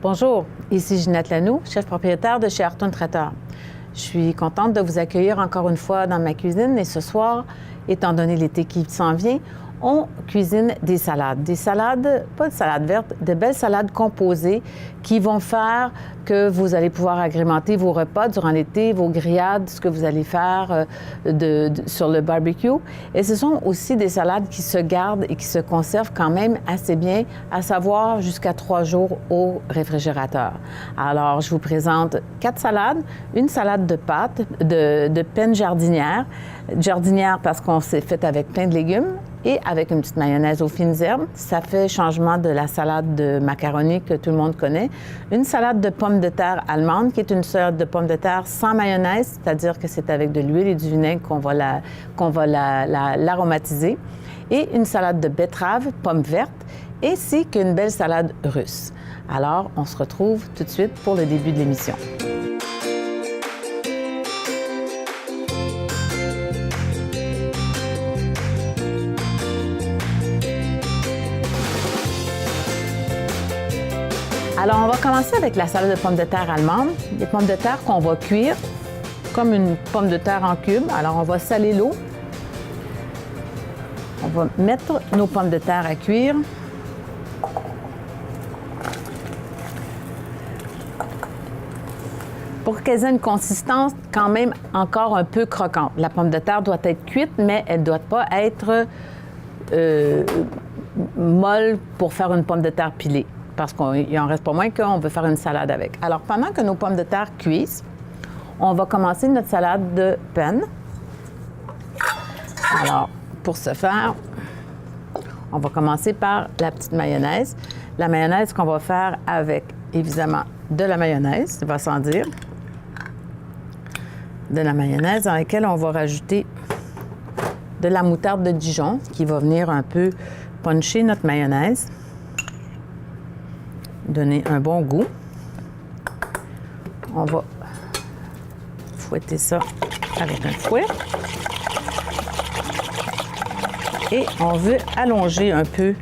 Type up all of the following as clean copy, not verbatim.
Bonjour, ici Ginette Lanoux, chef propriétaire de chez Artoun Traiteur. Je suis contente de vous accueillir encore une fois dans ma cuisine et ce soir, étant donné l'été qui s'en vient, on cuisine des salades. Des salades, pas de salades vertes, de belles salades composées qui vont faire que vous allez pouvoir agrémenter vos repas durant l'été, vos grillades, ce que vous allez faire sur le barbecue. Et ce sont aussi des salades qui se gardent et qui se conservent quand même assez bien, à savoir jusqu'à 3 jours au réfrigérateur. Alors, je vous présente 4 salades. Une salade de pâtes, de penne jardinière. Jardinière parce qu'on s'est fait avec plein de légumes et avec une petite mayonnaise aux fines herbes. Ça fait changement de la salade de macaroni que tout le monde connaît. Une salade de pommes de terre allemande, qui est une salade de pommes de terre sans mayonnaise, c'est-à-dire que c'est avec de l'huile et du vinaigre qu'on va l'aromatiser. Et une salade de betterave, pommes vertes, ainsi qu'une belle salade russe. Alors, on se retrouve tout de suite pour le début de l'émission. Alors, on va commencer avec la salade de pommes de terre allemande. Des pommes de terre qu'on va cuire comme une pomme de terre en cubes. Alors, on va saler l'eau. On va mettre nos pommes de terre à cuire. Pour qu'elles aient une consistance quand même encore un peu croquante. La pomme de terre doit être cuite, mais elle ne doit pas être molle pour faire une pomme de terre pilée. Parce qu'il n'en reste pas moins qu'on veut faire une salade avec. Alors, pendant que nos pommes de terre cuisent, on va commencer notre salade de penne. Alors, pour ce faire, on va commencer par la petite mayonnaise. La mayonnaise qu'on va faire avec, évidemment, de la mayonnaise, ça va sans dire. De la mayonnaise dans laquelle on va rajouter de la moutarde de Dijon qui va venir un peu puncher notre mayonnaise. Donner un bon goût. On va fouetter ça avec un fouet. Et on veut allonger un peu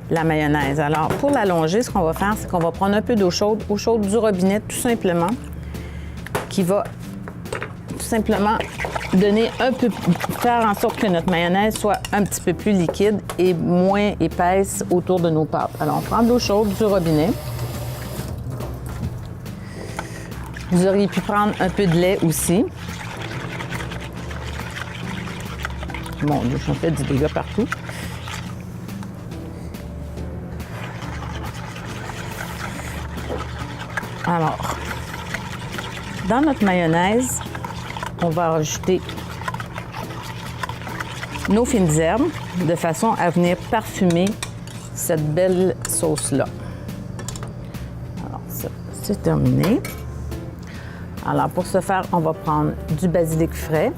la mayonnaise. Alors, pour l'allonger, ce qu'on va faire, c'est qu'on va prendre un peu d'eau chaude du robinet, tout simplement, qui va tout simplement donner un peu, faire en sorte que notre mayonnaise soit un petit peu plus liquide et moins épaisse autour de nos pâtes. Alors, on prend de l'eau chaude du robinet. Vous auriez pu prendre un peu de lait aussi. Mon Dieu, j'en fais du dégât partout. Alors, dans notre mayonnaise, on va rajouter nos fines herbes de façon à venir parfumer cette belle sauce-là. Alors, ça, c'est terminé. Alors, pour ce faire, on va prendre du basilic frais.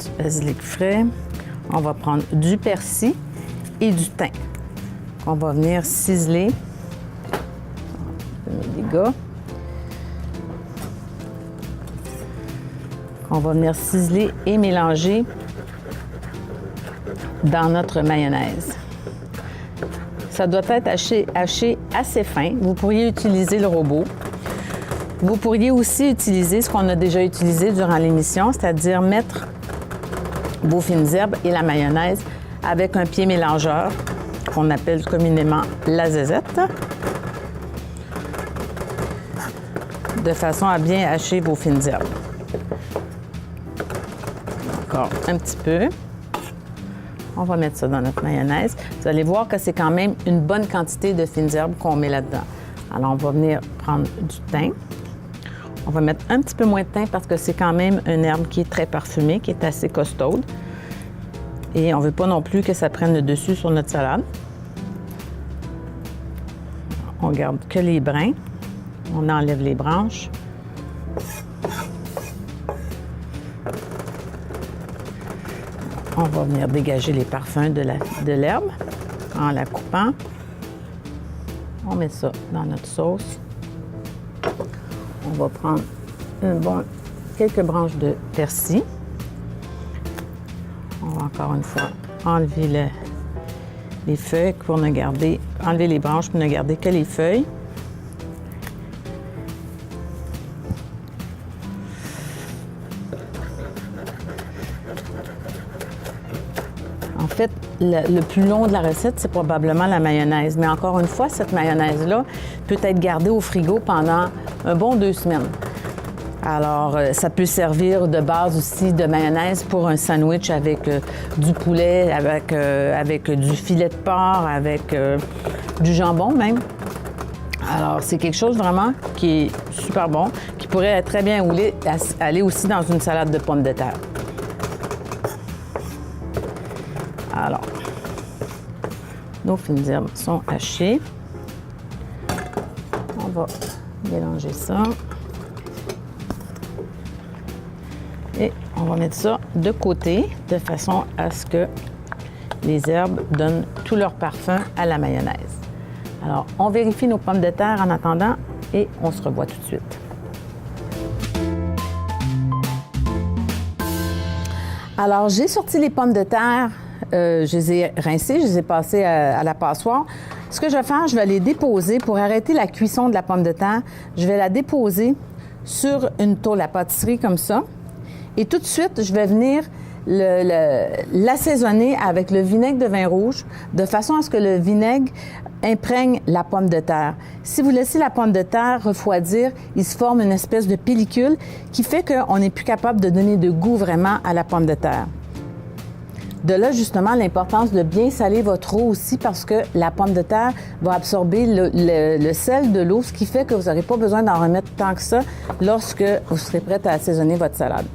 Du basilic frais. On va prendre du persil et du thym qu'on va venir ciseler. On va venir ciseler et mélanger dans notre mayonnaise. Ça doit être haché assez fin. Vous pourriez utiliser le robot. Vous pourriez aussi utiliser ce qu'on a déjà utilisé durant l'émission, c'est-à-dire mettre vos fines herbes et la mayonnaise avec un pied mélangeur qu'on appelle communément la zézette, de façon à bien hacher vos fines herbes. Encore un petit peu. On va mettre ça dans notre mayonnaise. Vous allez voir que c'est quand même une bonne quantité de fines herbes qu'on met là-dedans. Alors, on va venir prendre du thym. On va mettre un petit peu moins de thym parce que c'est quand même une herbe qui est très parfumée, qui est assez costaude. Et on ne veut pas non plus que ça prenne le dessus sur notre salade. On garde que les brins. On enlève les branches. On va venir dégager les parfums de l'herbe en la coupant. On met ça dans notre sauce. On va prendre quelques branches de persil. On va encore une fois enlever les feuilles pour ne garder, enlever les branches pour ne garder que les feuilles. En fait, le plus long de la recette, c'est probablement la mayonnaise. Mais encore une fois, cette mayonnaise-là peut être gardée au frigo pendant un bon 2 semaines. Alors, ça peut servir de base aussi de mayonnaise pour un sandwich avec du poulet, avec du filet de porc, avec du jambon même. Alors, c'est quelque chose vraiment qui est super bon, qui pourrait très bien aller aussi dans une salade de pommes de terre. Alors, nos fines herbes sont hachées. On va mélanger ça. Et on va mettre ça de côté de façon à ce que les herbes donnent tout leur parfum à la mayonnaise. Alors, on vérifie nos pommes de terre en attendant et on se revoit tout de suite. Alors, j'ai sorti les pommes de terre. Je les ai rincées, je les ai passées à la passoire. Ce que je vais faire, je vais les déposer pour arrêter la cuisson de la pomme de terre. Je vais la déposer sur une tôle à pâtisserie comme ça. Et tout de suite, je vais venir l'assaisonner avec le vinaigre de vin rouge de façon à ce que le vinaigre imprègne la pomme de terre. Si vous laissez la pomme de terre refroidir, il se forme une espèce de pellicule qui fait qu'on n'est plus capable de donner de goût vraiment à la pomme de terre. De là, justement, l'importance de bien saler votre eau aussi parce que la pomme de terre va absorber le sel de l'eau, ce qui fait que vous n'aurez pas besoin d'en remettre tant que ça lorsque vous serez prête à assaisonner votre salade.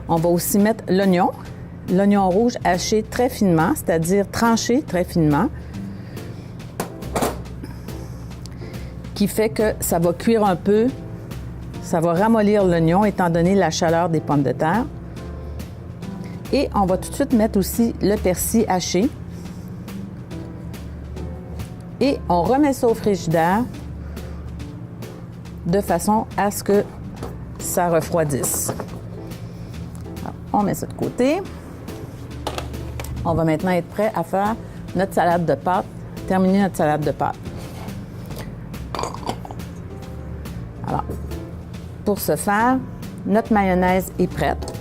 On va aussi mettre l'oignon rouge haché très finement, c'est-à-dire tranché très finement, qui fait que ça va cuire un peu, ça va ramollir l'oignon étant donné la chaleur des pommes de terre. Et on va tout de suite mettre aussi le persil haché. Et on remet ça au frigidaire de façon à ce que ça refroidisse. Alors, on met ça de côté. On va maintenant être prêt à faire notre salade de pâtes, terminer notre salade de pâtes. Alors, pour ce faire, notre mayonnaise est prête.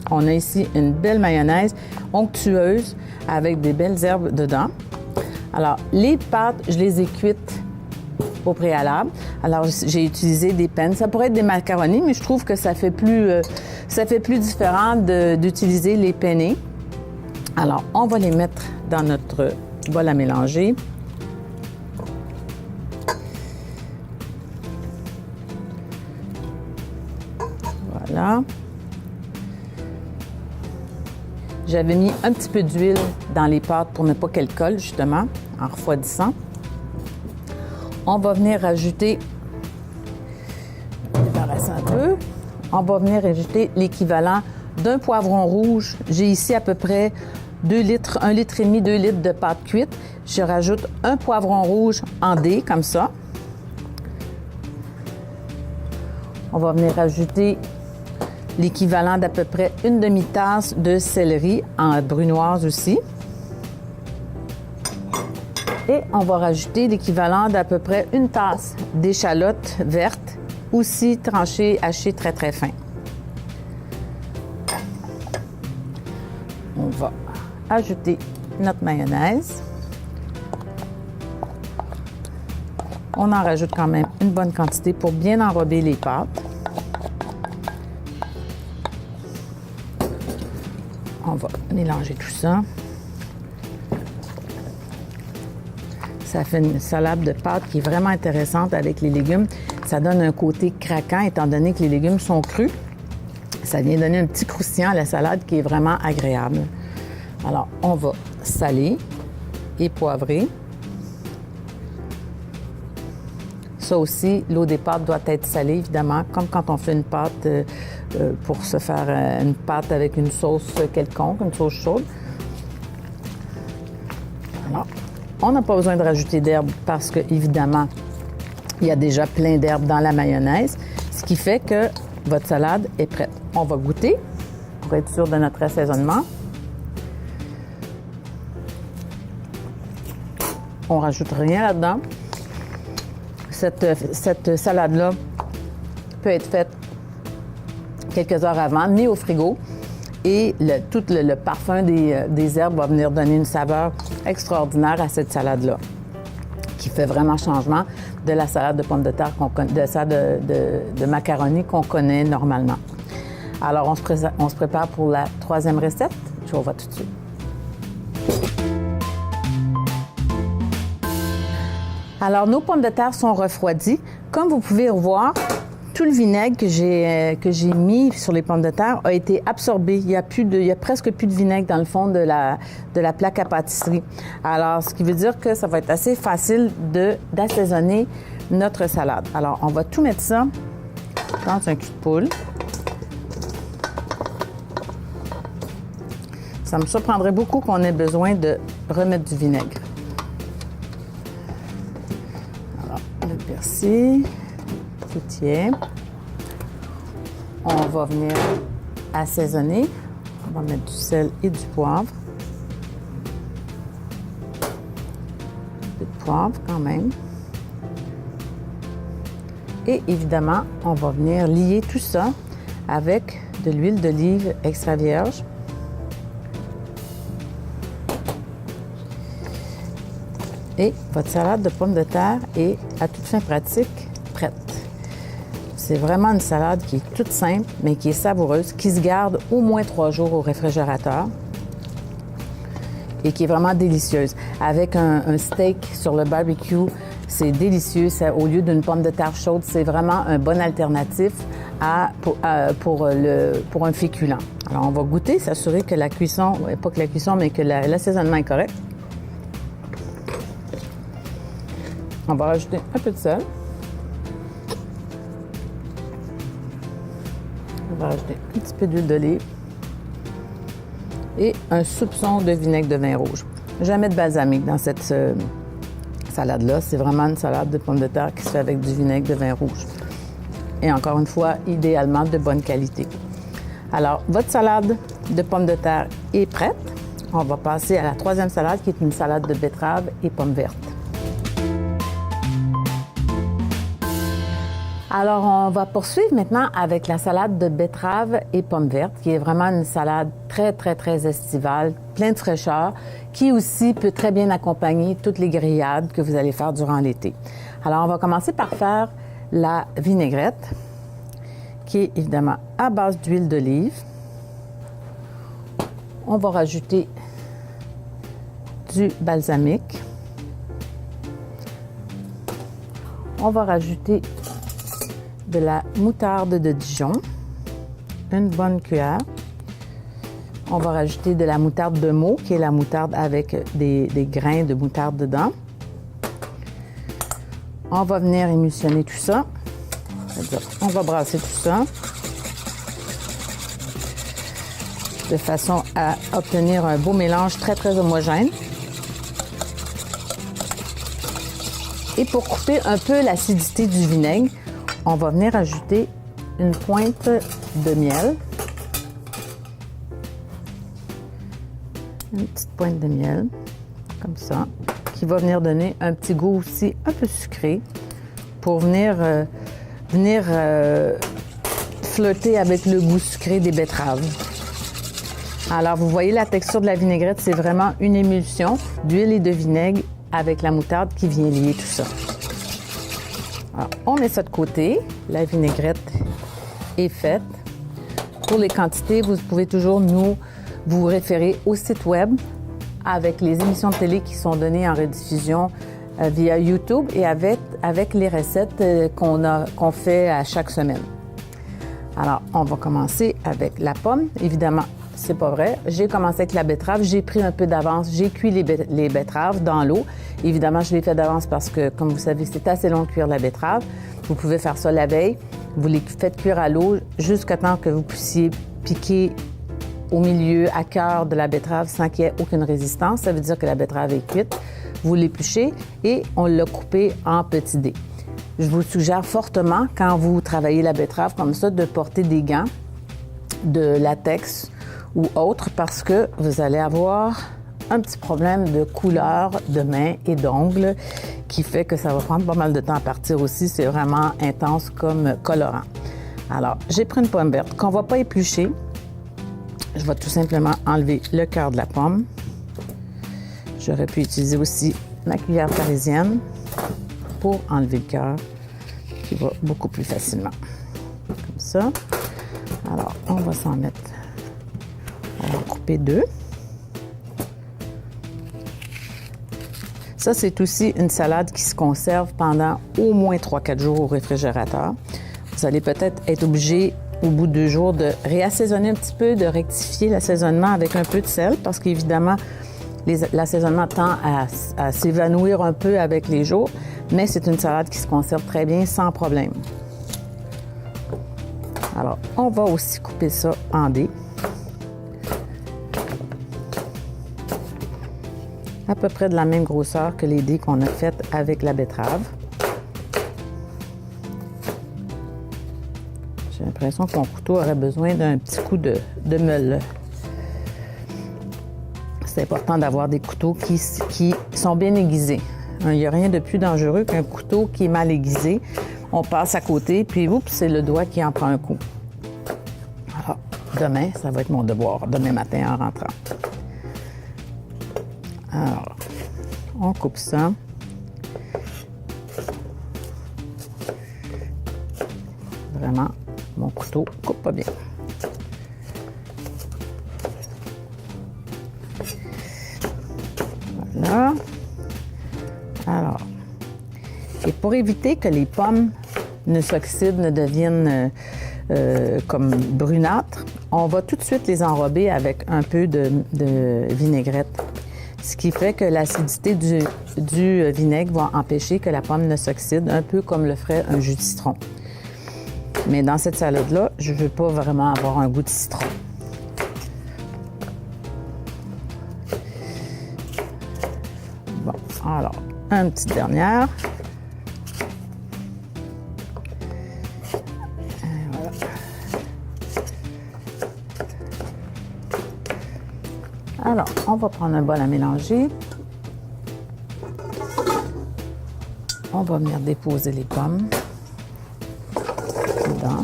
On a ici une belle mayonnaise onctueuse avec des belles herbes dedans. Alors, les pâtes, je les ai cuites au préalable. Alors, j'ai utilisé des pennes. Ça pourrait être des macaronis, mais je trouve que ça fait plus différent d'utiliser les penne. Alors, on va les mettre dans notre bol à mélanger. Voilà. J'avais mis un petit peu d'huile dans les pâtes pour ne pas qu'elles collent, justement, en refroidissant. On va venir rajouter, débarrasser un peu, on va venir ajouter l'équivalent d'un poivron rouge. J'ai ici à peu près 2 litres, 1,5 litre, 2 litres de pâte cuite. Je rajoute un poivron rouge en dés, comme ça. On va venir rajouter l'équivalent d'à peu près une demi-tasse de céleri en brunoise aussi. Et on va rajouter l'équivalent d'à peu près une tasse d'échalotes vertes, aussi tranchées, hachées très, très fin. On va ajouter notre mayonnaise. On en rajoute quand même une bonne quantité pour bien enrober les pâtes. On va mélanger tout ça. Ça fait une salade de pâtes qui est vraiment intéressante avec les légumes. Ça donne un côté craquant étant donné que les légumes sont crus. Ça vient donner un petit croustillant à la salade qui est vraiment agréable. Alors, on va saler et poivrer. Ça aussi, l'eau des pâtes doit être salée, évidemment, comme quand on fait une pâte pour se faire une pâte avec une sauce quelconque, une sauce chaude. Alors, on n'a pas besoin de rajouter d'herbes parce que, évidemment, il y a déjà plein d'herbes dans la mayonnaise, ce qui fait que votre salade est prête. On va goûter pour être sûr de notre assaisonnement. On rajoute rien là-dedans. Cette salade-là peut être faite quelques heures avant, mis au frigo. Et tout le parfum des herbes va venir donner une saveur extraordinaire à cette salade-là, qui fait vraiment changement de la salade de pommes de terre de macaroni qu'on connaît normalement. Alors, on se prépare pour la troisième recette. Je vous revois tout de suite. Alors, nos pommes de terre sont refroidies. Comme vous pouvez voir, tout le vinaigre que j'ai mis sur les pommes de terre a été absorbé. Il y a presque plus de vinaigre dans le fond de la plaque à pâtisserie. Alors, ce qui veut dire que ça va être assez facile d'assaisonner notre salade. Alors, on va tout mettre ça dans un cul de poule. Ça me surprendrait beaucoup qu'on ait besoin de remettre du vinaigre. Alors, le persil. Tout y est. On va venir assaisonner. On va mettre du sel et du poivre. Un peu de poivre quand même. Et évidemment, on va venir lier tout ça avec de l'huile d'olive extra vierge. Et votre salade de pommes de terre est à toute fin pratique prête. C'est vraiment une salade qui est toute simple, mais qui est savoureuse, qui se garde au moins 3 jours au réfrigérateur et qui est vraiment délicieuse. Avec un steak sur le barbecue, c'est délicieux. Au lieu d'une pomme de terre chaude, c'est vraiment un bon alternatif pour un féculent. Alors, on va goûter, s'assurer que la cuisson, pas que la cuisson, mais que l'assaisonnement est correct. On va rajouter un peu de sel. On va rajouter un petit peu d'huile d'olive et un soupçon de vinaigre de vin rouge. Jamais de balsamique dans cette salade-là. C'est vraiment une salade de pommes de terre qui se fait avec du vinaigre de vin rouge. Et encore une fois, idéalement de bonne qualité. Alors, votre salade de pommes de terre est prête. On va passer à la troisième salade qui est une salade de betterave et pommes vertes. Alors, on va poursuivre maintenant avec la salade de betterave et pommes vertes, qui est vraiment une salade très, très, très estivale, pleine de fraîcheur, qui aussi peut très bien accompagner toutes les grillades que vous allez faire durant l'été. Alors, on va commencer par faire la vinaigrette, qui est évidemment à base d'huile d'olive. On va rajouter du balsamique. On va rajouter de la moutarde de Dijon, une bonne cuillère. On va rajouter de la moutarde de Meaux, qui est la moutarde avec des grains de moutarde dedans. On va venir émulsionner tout ça. On va brasser tout ça de façon à obtenir un beau mélange très, très homogène. Et pour couper un peu l'acidité du vinaigre, on va venir ajouter une pointe de miel. Une petite pointe de miel, comme ça, qui va venir donner un petit goût aussi un peu sucré pour venir flirter avec le goût sucré des betteraves. Alors, vous voyez la texture de la vinaigrette, c'est vraiment une émulsion d'huile et de vinaigre avec la moutarde qui vient lier tout ça. Alors, on met ça de côté. La vinaigrette est faite. Pour les quantités, vous pouvez toujours vous référer au site web avec les émissions de télé qui sont données en rediffusion via YouTube et avec les recettes qu'on fait à chaque semaine. Alors, on va commencer avec la pomme. Évidemment, c'est pas vrai. J'ai commencé avec la betterave. J'ai pris un peu d'avance. J'ai cuit les betteraves dans l'eau. Évidemment, je l'ai fait d'avance parce que, comme vous savez, c'est assez long de cuire la betterave. Vous pouvez faire ça la veille. Vous les faites cuire à l'eau jusqu'à temps que vous puissiez piquer au milieu, à cœur de la betterave sans qu'il y ait aucune résistance. Ça veut dire que la betterave est cuite. Vous l'épluchez et on l'a coupé en petits dés. Je vous suggère fortement, quand vous travaillez la betterave comme ça, de porter des gants de latex ou autre parce que vous allez avoir un petit problème de couleur de main et d'ongles qui fait que ça va prendre pas mal de temps à partir aussi. C'est vraiment intense comme colorant. Alors, j'ai pris une pomme verte qu'on ne va pas éplucher. Je vais tout simplement enlever le cœur de la pomme. J'aurais pu utiliser aussi ma cuillère parisienne pour enlever le cœur qui va beaucoup plus facilement. Comme ça. Alors, on va s'en mettre. On va couper deux. Ça, c'est aussi une salade qui se conserve pendant au moins 3-4 jours au réfrigérateur. Vous allez peut-être être obligé, au bout de 2 jours, de réassaisonner un petit peu, de rectifier l'assaisonnement avec un peu de sel, parce qu'évidemment, l'assaisonnement tend à s'évanouir un peu avec les jours, mais c'est une salade qui se conserve très bien, sans problème. Alors, on va aussi couper ça en dés. À peu près de la même grosseur que les dés qu'on a faites avec la betterave. J'ai l'impression que mon couteau aurait besoin d'un petit coup de meule. C'est important d'avoir des couteaux qui sont bien aiguisés. Il n'y a rien de plus dangereux qu'un couteau qui est mal aiguisé. On passe à côté, puis oups, c'est le doigt qui en prend un coup. Alors, demain, ça va être mon devoir, demain matin en rentrant. Alors, on coupe ça. Vraiment, mon couteau ne coupe pas bien. Voilà. Alors, et pour éviter que les pommes ne s'oxydent, ne deviennent comme brunâtres, on va tout de suite les enrober avec un peu de vinaigrette. Ce qui fait que l'acidité du vinaigre va empêcher que la pomme ne s'oxyde, un peu comme le ferait un jus de citron. Mais dans cette salade-là, je ne veux pas vraiment avoir un goût de citron. Bon, alors, une petite dernière. Voilà. Alors, on va prendre un bol à mélanger. On va venir déposer les pommes dedans.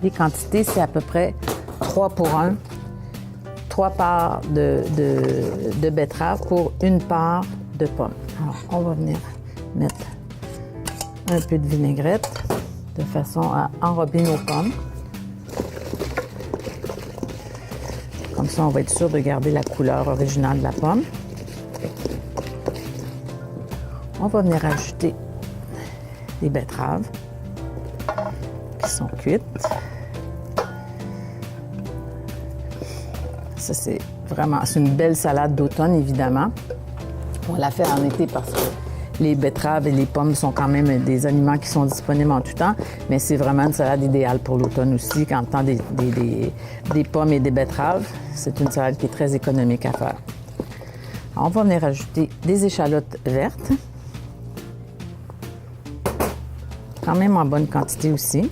Les quantités, c'est à peu près 3 pour 1. 3 parts de betterave pour 1 part de pommes. Alors, on va venir mettre un peu de vinaigrette de façon à enrober nos pommes. Comme ça, on va être sûr de garder la couleur originale de la pomme. On va venir ajouter les betteraves qui sont cuites. Ça, c'est une belle salade d'automne, évidemment. On la fait en été parce que les betteraves et les pommes sont quand même des aliments qui sont disponibles en tout temps, mais c'est vraiment une salade idéale pour l'automne aussi, quand on tend des pommes et des betteraves. C'est une salade qui est très économique à faire. Alors, on va venir ajouter des échalotes vertes, quand même en bonne quantité aussi.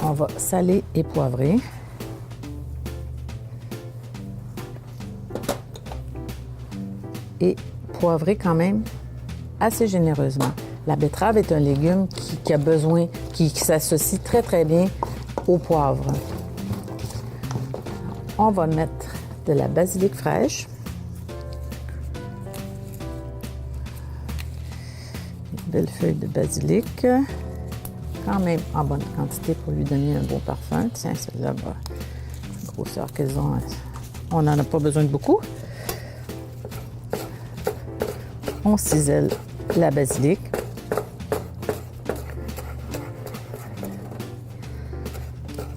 On va saler et poivrer. Et poivrer quand même assez généreusement. La betterave est un légume qui s'associe très, très bien au poivre. On va mettre de la basilic fraîche. Une belle feuille de basilic. Quand même en bonne quantité pour lui donner un beau parfum. Tiens, celle-là, la grosseur qu'elles ont, on n'en a pas besoin de beaucoup. On cisèle la basilic.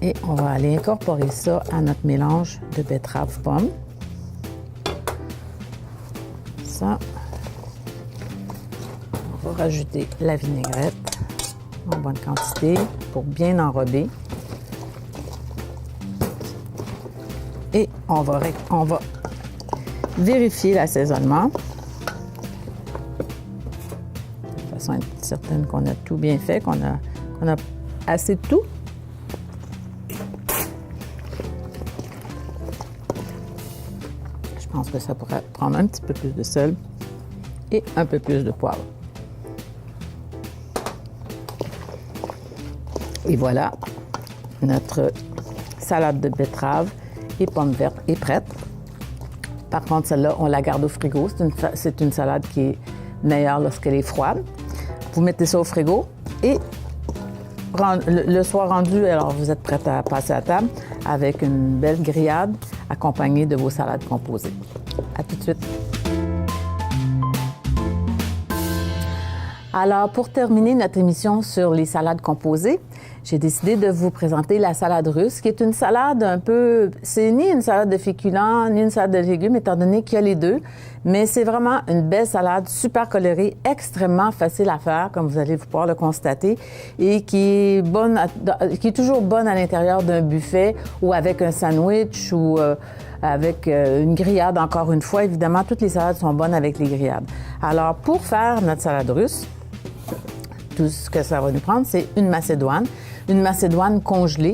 Et on va aller incorporer ça à notre mélange de betterave-pomme. Ça. On va rajouter la vinaigrette en bonne quantité pour bien enrober. Et on va vérifier l'assaisonnement. De façon à être certaine qu'on a tout bien fait, qu'on a assez de tout. pense que ça pourrait prendre un petit peu plus de sel et un peu plus de poivre. Et voilà, notre salade de betterave et pommes vertes est prête. Par contre, celle-là, on la garde au frigo. C'est une salade qui est meilleure lorsqu'elle est froide. Vous mettez ça au frigo et le soir rendu, alors vous êtes prête à passer à table avec une belle grillade accompagnée de vos salades composées. À tout de suite. Alors, pour terminer notre émission sur les salades composées, j'ai décidé de vous présenter la salade russe, qui est une salade un peu... C'est ni une salade de féculents, ni une salade de légumes, étant donné qu'il y a les deux. Mais c'est vraiment une belle salade, super colorée, extrêmement facile à faire, comme vous allez pouvoir le constater, et qui est bonne, qui est toujours bonne à l'intérieur d'un buffet ou avec un sandwich ou avec une grillade, encore une fois. Évidemment, toutes les salades sont bonnes avec les grillades. Alors, pour faire notre salade russe, tout ce que ça va nous prendre, c'est une macédoine congelée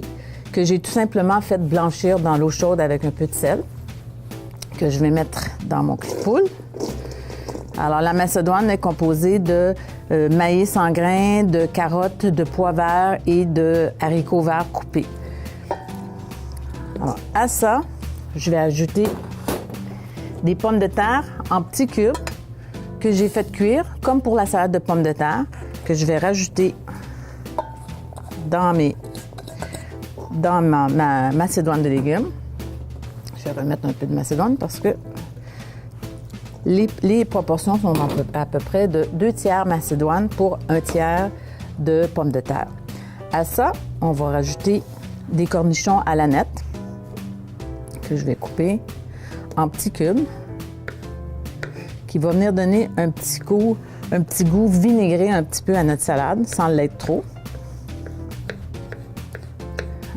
que j'ai tout simplement fait blanchir dans l'eau chaude avec un peu de sel, que je vais mettre dans mon cul de poule. Alors, la macédoine est composée de maïs en grains, de carottes, de pois verts et de haricots verts coupés. Alors, à ça, je vais ajouter des pommes de terre en petits cubes que j'ai fait cuire, comme pour la salade de pommes de terre, que je vais rajouter dans ma macédoine de légumes. Je vais remettre un peu de macédoine parce que les proportions sont à peu près de 2 tiers macédoine pour 1 tiers de pommes de terre. À ça, on va rajouter des cornichons à la nette que je vais couper en petits cubes, qui va venir donner un petit goût vinaigré un petit peu à notre salade, sans l'être trop.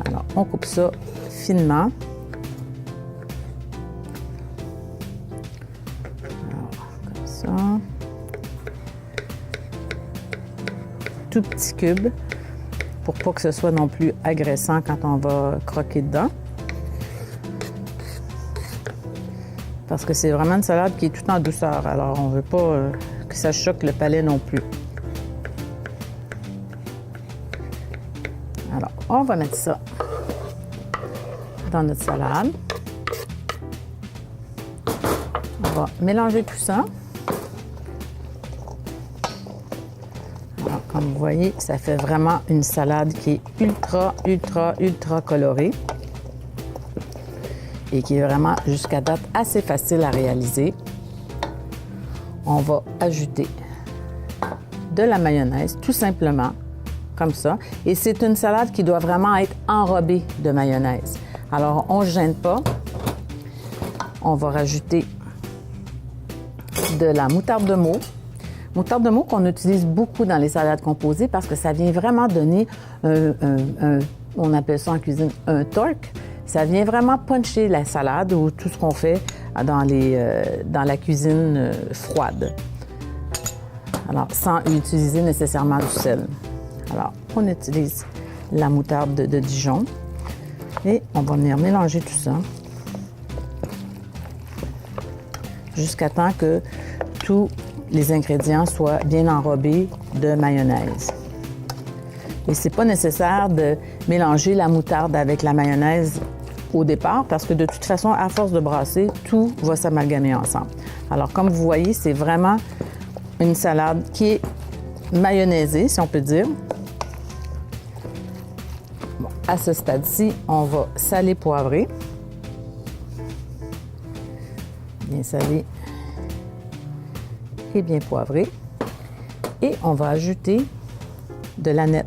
Alors, on coupe ça finement. Alors, comme ça. Tout petit cube, pour pas que ce soit non plus agressant quand on va croquer dedans. Parce que c'est vraiment une salade qui est tout en douceur. Alors, on ne veut pas que ça choque le palais non plus. Alors, on va mettre ça dans notre salade. On va mélanger tout ça. Alors, comme vous voyez, ça fait vraiment une salade qui est ultra colorée. Et qui est vraiment, jusqu'à date, assez facile à réaliser. On va ajouter de la mayonnaise, tout simplement, comme ça. Et c'est une salade qui doit vraiment être enrobée de mayonnaise. Alors, on ne se gêne pas. On va rajouter de la moutarde de Meaux. Moutarde de Meaux qu'on utilise beaucoup dans les salades composées parce que ça vient vraiment donner on appelle ça en cuisine un torque. Ça vient vraiment puncher la salade ou tout ce qu'on fait dans la cuisine froide. Alors, sans utiliser nécessairement du sel. Alors, on utilise la moutarde de Dijon et on va venir mélanger tout ça jusqu'à temps que tous les ingrédients soient bien enrobés de mayonnaise. Et c'est pas nécessaire de mélanger la moutarde avec la mayonnaise au départ parce que de toute façon, à force de brasser, tout va s'amalgamer ensemble. Alors, comme vous voyez, c'est vraiment une salade qui est mayonnaisée, si on peut dire. Bon, à ce stade-ci, on va saler, poivrer. Bien salé et bien poivré. Et on va ajouter de l'aneth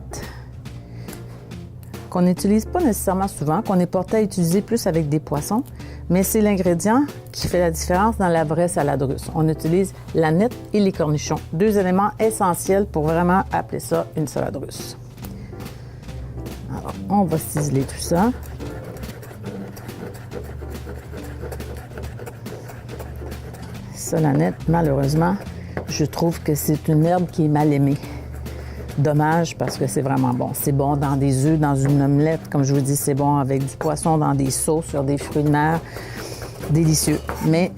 qu'on n'utilise pas nécessairement souvent, qu'on est porté à utiliser plus avec des poissons, mais c'est l'ingrédient qui fait la différence dans la vraie salade russe. On utilise l'aneth et les cornichons, 2 éléments essentiels pour vraiment appeler ça une salade russe. Alors, on va ciseler tout ça. Ça, l'aneth, malheureusement, je trouve que c'est une herbe qui est mal aimée. Dommage parce que c'est vraiment bon. C'est bon dans des œufs, dans une omelette. Comme je vous dis, c'est bon avec du poisson, dans des sauces, sur des fruits de mer. Délicieux. Mais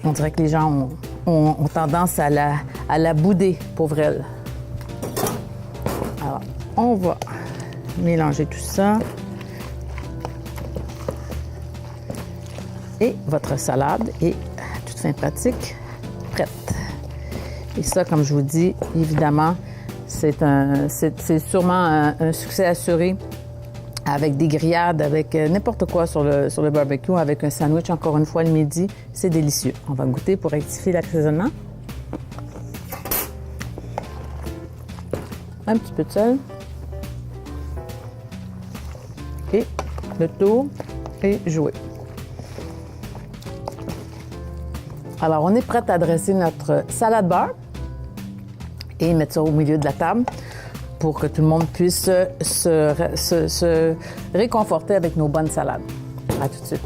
On dirait que les gens ont tendance à la bouder, pauvre elle. Alors, on va mélanger tout ça. Et votre salade est, à toute fin pratique, prête. Et ça, comme je vous dis, évidemment, c'est sûrement un succès assuré avec des grillades, avec n'importe quoi sur le barbecue, avec un sandwich, encore une fois, le midi. C'est délicieux. On va goûter pour rectifier l'assaisonnement. Un petit peu de sel. Et le tour est joué. Alors, on est prêt à dresser notre salade beurre et mettre ça au milieu de la table pour que tout le monde puisse se réconforter avec nos bonnes salades. À tout de suite.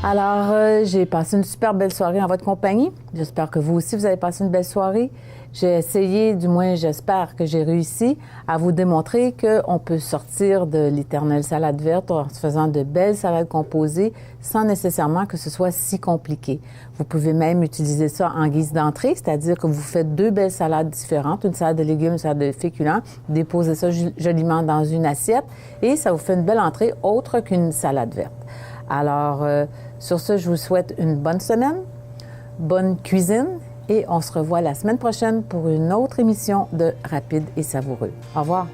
Alors, j'ai passé une super belle soirée en votre compagnie. J'espère que vous aussi, vous avez passé une belle soirée. J'ai essayé, du moins j'espère que j'ai réussi à vous démontrer qu'on peut sortir de l'éternelle salade verte en se faisant de belles salades composées sans nécessairement que ce soit si compliqué. Vous pouvez même utiliser ça en guise d'entrée, c'est-à-dire que vous faites 2 belles salades différentes, une salade de légumes, une salade de féculents, déposez ça joliment dans une assiette et ça vous fait une belle entrée autre qu'une salade verte. Alors, sur ce, je vous souhaite une bonne semaine, bonne cuisine et on se revoit la semaine prochaine pour une autre émission de Rapide et Savoureux. Au revoir.